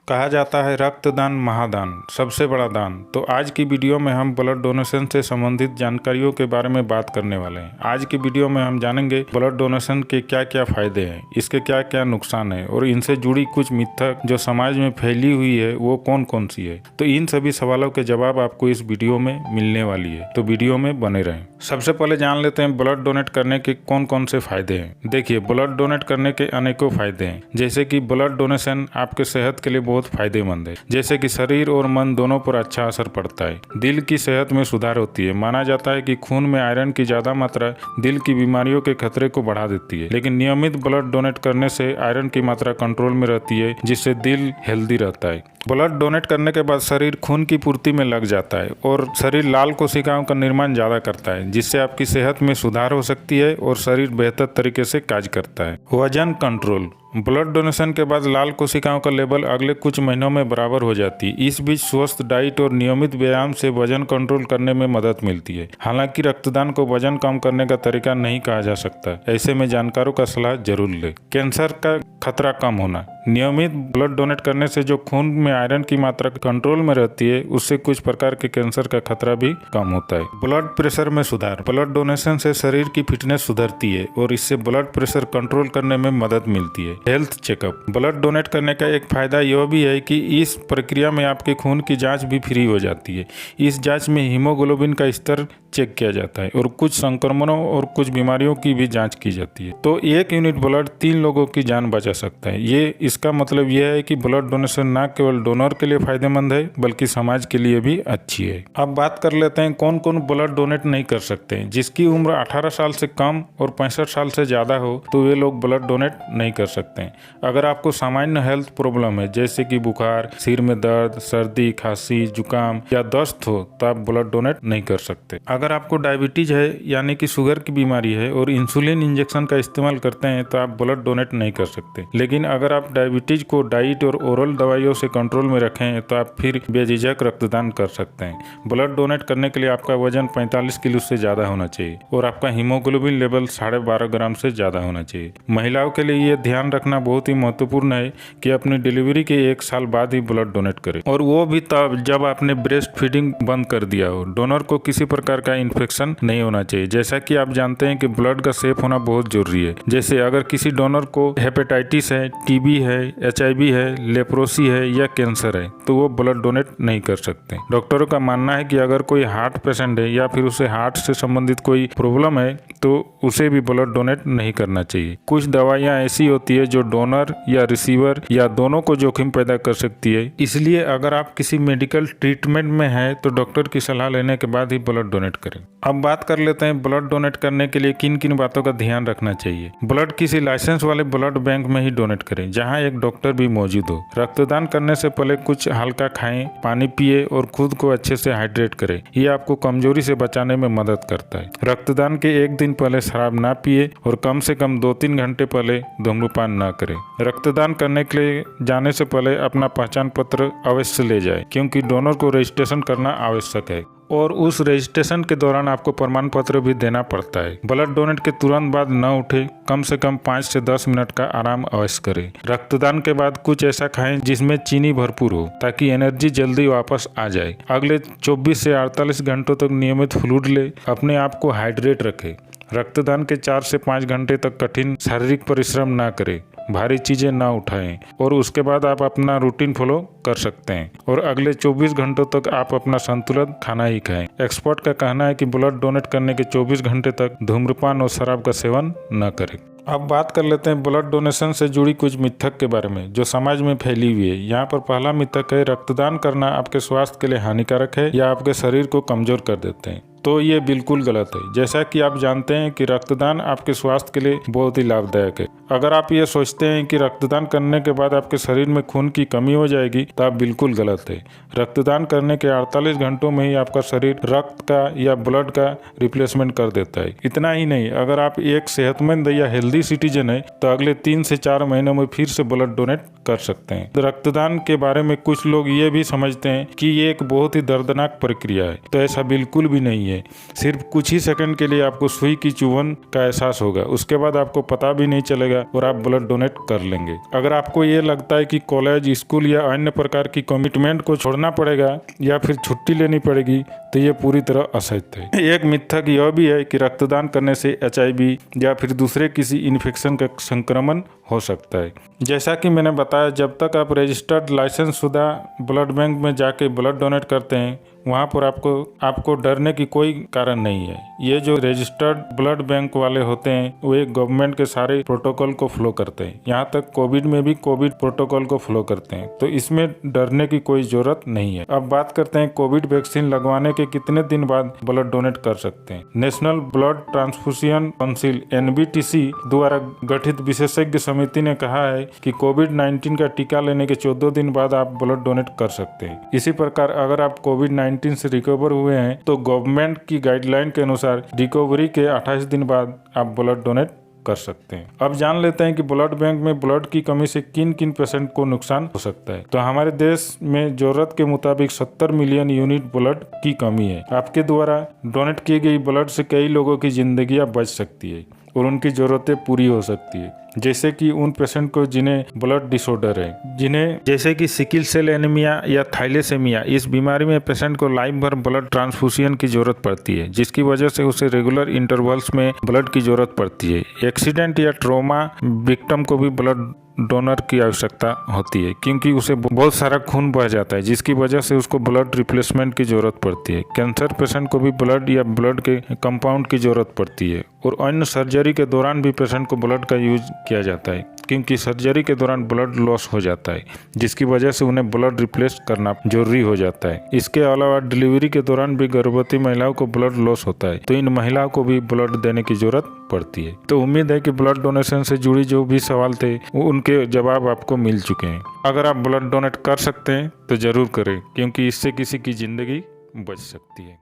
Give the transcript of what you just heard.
कहा जाता है रक्तदान महादान, सबसे बड़ा दान। तो आज की वीडियो में हम ब्लड डोनेशन से संबंधित जानकारियों के बारे में बात करने वाले हैं। आज की वीडियो में हम जानेंगे ब्लड डोनेशन के क्या क्या फायदे हैं, इसके क्या क्या नुकसान है और इनसे जुड़ी कुछ मिथक जो समाज में फैली हुई है वो कौन कौन सी है। तो इन सभी सवालों के जवाब आपको इस वीडियो में मिलने वाली है, तो वीडियो में बने रहें। सबसे पहले जान लेते हैं ब्लड डोनेट करने के कौन कौन से फायदे हैं। देखिए, ब्लड डोनेट करने के अनेकों फायदे हैं, जैसे कि ब्लड डोनेशन आपके सेहत के लिए बहुत फायदेमंद है, जैसे कि शरीर और मन दोनों पर अच्छा असर पड़ता है। दिल की सेहत में सुधार होती है। माना जाता है कि खून में आयरन की ज्यादा मात्रा दिल की बीमारियों के खतरे को बढ़ा देती है, लेकिन नियमित ब्लड डोनेट करने से आयरन की मात्रा कंट्रोल में रहती है, जिससे दिल हेल्दी रहता है। ब्लड डोनेट करने के बाद शरीर खून की पूर्ति में लग जाता है और शरीर लाल कोशिकाओं का निर्माण ज्यादा करता है, जिससे आपकी सेहत में सुधार हो सकती है और शरीर बेहतर तरीके से कार्य करता है। वजन कंट्रोल। ब्लड डोनेशन के बाद लाल कोशिकाओं का लेवल अगले कुछ महीनों में बराबर हो जाती है। इस बीच स्वस्थ डाइट और नियमित व्यायाम से वजन कंट्रोल करने में मदद मिलती है। हालांकि रक्तदान को वजन कम करने का तरीका नहीं कहा जा सकता, ऐसे में जानकारों का सलाह जरूर ले। कैंसर का खतरा कम होना। नियमित ब्लड डोनेट करने से जो खून में आयरन की मात्रा कंट्रोल में रहती है, उससे कुछ प्रकार के कैंसर का खतरा भी कम होता है। ब्लड प्रेशर में सुधार। ब्लड डोनेशन से शरीर की फिटनेस सुधरती है और इससे ब्लड प्रेशर कंट्रोल करने में मदद मिलती है। Health checkup. ब्लड डोनेट करने का एक फायदा यह भी है कि इस प्रक्रिया में आपके खून की जांच भी फ्री हो जाती है। इस जांच में हीमोग्लोबिन का स्तर चेक किया जाता है और कुछ संक्रमणों और कुछ बीमारियों की भी जांच की जाती है। तो 1 यूनिट ब्लड 3 लोगों की जान बचा सकता है। ये इसका मतलब यह है कि ब्लड डोनेशन न केवल डोनर के लिए फायदेमंद है, बल्कि समाज के लिए भी अच्छी है। अब बात कर लेते हैं कौन कौन ब्लड डोनेट नहीं कर सकते हैं। जिसकी उम्र 18 साल से कम और 65 साल से ज्यादा हो, तो वे लोग ब्लड डोनेट नहीं कर सकते हैं। अगर आपको सामान्य हेल्थ प्रॉब्लम है, जैसे कि बुखार, सिर में दर्द, सर्दी, खांसी, जुकाम या दस्त हो, तो आप ब्लड डोनेट नहीं कर सकते। अगर आपको डायबिटीज है, यानी कि शुगर की बीमारी है और इंसुलिन इंजेक्शन का इस्तेमाल करते हैं, तो आप ब्लड डोनेट नहीं कर सकते। लेकिन अगर आप डायबिटीज को डाइट और ओरल दवाइयों से कंट्रोल में रखें, तो आप फिर बेझिझक रक्तदान कर सकते हैं। ब्लड डोनेट करने के लिए आपका वजन 45 किलो से ज्यादा होना चाहिए और आपका हीमोग्लोबिन लेवल 12.5 ग्राम से ज्यादा होना चाहिए। महिलाओं के लिए ये ध्यान रखना बहुत ही महत्वपूर्ण है कि अपनी डिलीवरी के 1 साल बाद ही ब्लड डोनेट करें, और वो भी तब जब आपने ब्रेस्ट फीडिंग बंद कर दिया हो। डोनर को किसी प्रकार का इन्फेक्शन नहीं होना चाहिए। जैसा कि आप जानते हैं कि ब्लड का सेफ होना बहुत जरूरी है। जैसे अगर किसी डोनर को हेपेटाइटिस है, टीबी है, HIV है, लेप्रोसी है या कैंसर है, तो वो ब्लड डोनेट नहीं कर सकते। डॉक्टरों का मानना है कि अगर कोई हार्ट पेशेंट है या फिर उसे हार्ट से संबंधित कोई प्रॉब्लम है, तो उसे भी ब्लड डोनेट नहीं करना चाहिए। कुछ दवाइयां ऐसी होती है जो डोनर या रिसीवर या दोनों को जोखिम पैदा कर सकती है। इसलिए अगर आप किसी मेडिकल ट्रीटमेंट में हैं, तो डॉक्टर की सलाह लेने के बाद ही ब्लड डोनेट करें। अब बात कर लेते हैं ब्लड डोनेट करने के लिए किन किन बातों का ध्यान रखना चाहिए। ब्लड किसी लाइसेंस वाले ब्लड बैंक में ही डोनेट करें, जहां एक डॉक्टर भी मौजूद हो। रक्तदान करने से पहले कुछ हल्का खाएं, पानी पिए और खुद को अच्छे से हाइड्रेट करें। ये आपको कमजोरी से बचाने में मदद करता है। रक्तदान के 1 दिन पहले शराब ना पिए और कम से कम 2-3 घंटे पहले धूम्रपान ना करें। रक्तदान करने के लिए जाने से पहले अपना पहचान पत्र अवश्य ले जाए, क्योंकि डोनर को रजिस्ट्रेशन करना आवश्यक है और उस रजिस्ट्रेशन के दौरान आपको प्रमाण पत्र भी देना पड़ता है। ब्लड डोनेट के तुरंत बाद न उठे, कम से कम 5 से 10 मिनट का आराम अवश्य करें। रक्तदान के बाद कुछ ऐसा खाएं जिसमें चीनी भरपूर हो, ताकि एनर्जी जल्दी वापस आ जाए। अगले 24 से 48 घंटों तक नियमित फ्लूइड ले, अपने आप को हाइड्रेट रखें। रक्तदान के 4 से 5 घंटे तक कठिन शारीरिक परिश्रम ना करें, भारी चीजें ना उठाएं और उसके बाद आप अपना रूटीन फॉलो कर सकते हैं। और अगले 24 घंटों तक आप अपना संतुलित खाना ही खाएं। एक्सपर्ट का कहना है कि ब्लड डोनेट करने के 24 घंटे तक धूम्रपान और शराब का सेवन न करें। अब बात कर लेते हैं ब्लड डोनेशन से जुड़ी कुछ मिथक के बारे में जो समाज में फैली हुई है। यहाँ पर पहला मिथक है, रक्तदान करना आपके स्वास्थ्य के लिए हानिकारक है या आपके शरीर को कमजोर कर देते हैं। तो ये बिल्कुल गलत है। जैसा कि आप जानते हैं कि रक्तदान आपके स्वास्थ्य के लिए बहुत ही लाभदायक है। अगर आप ये सोचते हैं कि रक्तदान करने के बाद आपके शरीर में खून की कमी हो जाएगी, तो आप बिल्कुल गलत है। रक्तदान करने के 48 घंटों में ही आपका शरीर रक्त का या ब्लड का रिप्लेसमेंट कर देता है। इतना ही नहीं, अगर आप एक सेहतमंद या हेल्दी सिटीजन है, तो अगले 3 से 4 महीनों में फिर से ब्लड डोनेट कर सकते हैं। रक्तदान के बारे में कुछ लोग ये भी समझते हैं कि ये एक बहुत ही दर्दनाक प्रक्रिया है, तो ऐसा बिल्कुल भी नहीं है। है। सिर्फ कुछ ही सेकंड के लिए आपको सुई की चुभन का एहसास होगा, उसके बाद आपको पता भी नहीं चलेगा और आप ब्लड डोनेट कर लेंगे। अगर आपको ये लगता है कि कॉलेज, स्कूल या अन्य प्रकार की कमिटमेंट को छोड़ना पड़ेगा या फिर छुट्टी लेनी पड़ेगी, तो ये पूरी तरह असत्य है। एक मिथक यह भी है कि रक्तदान करने से HIV या फिर दूसरे किसी इन्फेक्शन का संक्रमण हो सकता है। जैसा कि मैंने बताया, जब तक आप रजिस्टर्ड लाइसेंस शुदा ब्लड बैंक में जाके ब्लड डोनेट करते हैं, वहाँ पर आपको डरने की कोई कारण नहीं है। ये जो रजिस्टर्ड ब्लड बैंक वाले होते हैं वो एक गवर्नमेंट के सारे प्रोटोकॉल को फॉलो करते हैं। यहाँ तक कोविड में भी कोविड प्रोटोकॉल को फॉलो करते हैं, तो इसमें डरने की कोई जरूरत नहीं है। अब बात करते हैं कोविड वैक्सीन लगवाने के कितने दिन बाद ब्लड डोनेट कर सकते हैं। National blood transfusion council NBTC द्वारा गठित विशेषज्ञ समिति ने कहा है कि कोविड-19 का टीका लेने के 14 दिन बाद आप ब्लड डोनेट कर सकते हैं। इसी प्रकार अगर आप कोविड-19 से रिकवर हुए हैं तो गवर्नमेंट की गाइडलाइन के अनुसार रिकवरी के 28 दिन बाद आप ब्लड डोनेट कर सकते हैं। अब जान लेते हैं कि ब्लड बैंक में ब्लड की कमी से किन किन पेशेंट को नुकसान हो सकता है। तो हमारे देश में जरूरत के मुताबिक 70 मिलियन यूनिट ब्लड की कमी है। आपके द्वारा डोनेट की गई ब्लड से कई लोगों की जिंदगियां बच सकती है और उनकी जरूरतें पूरी हो सकती है। जैसे कि उन पेशेंट को जिन्हें ब्लड डिसऑर्डर है, जिन्हें जैसे कि सिकिल सेल एनीमिया या थैलेसेमिया, इस बीमारी में पेशेंट को लाइफ भर ब्लड ट्रांसफ्यूजन की जरूरत पड़ती है, जिसकी वजह से उसे रेगुलर इंटरवल्स में ब्लड की जरूरत पड़ती है। एक्सीडेंट या ट्रॉमा विक्टिम को भी ब्लड डोनर की आवश्यकता होती है, क्योंकि उसे बहुत सारा खून बह जाता है, जिसकी वजह से उसको ब्लड रिप्लेसमेंट की जरूरत पड़ती है। कैंसर पेशेंट को भी ब्लड या ब्लड के कंपाउंड की जरूरत पड़ती है और अन्य सर्जरी के दौरान भी पेशेंट को ब्लड का यूज किया जाता है, क्योंकि सर्जरी के दौरान ब्लड लॉस हो जाता है, जिसकी वजह से उन्हें ब्लड रिप्लेस करना जरूरी हो जाता है। इसके अलावा डिलीवरी के दौरान भी गर्भवती महिलाओं को ब्लड लॉस होता है, तो इन महिलाओं को भी ब्लड देने की जरूरत पड़ती है। तो उम्मीद है कि ब्लड डोनेशन से जुड़ी जो भी सवाल थे उनके जवाब आपको मिल चुके हैं। अगर आप ब्लड डोनेट कर सकते हैं तो जरूर करें, क्योंकि इससे किसी की जिंदगी बच सकती है।